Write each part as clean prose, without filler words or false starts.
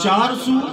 400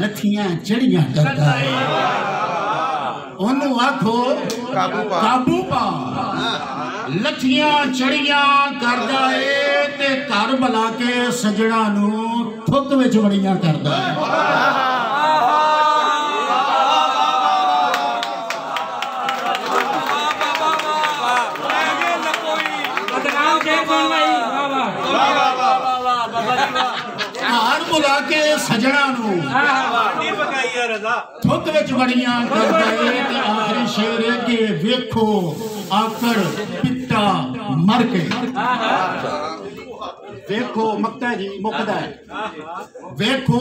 लथियां चढ़ियां करदा है ओनू आखो काबू पा लथियां चढ़ियां करदा है ते घर बुला के सजणा नू थुक विच वड़ियां करदा है घर बुला के सजना नू थुक विच बड़ियां करदा है ते आखिरी शेर है कि वेखो आकड़ पिता मर के वेखो मकता जी मुकदा है वेखो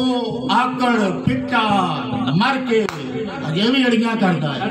आकड़ पिता मर के अजे भी अड़ियां करदा है।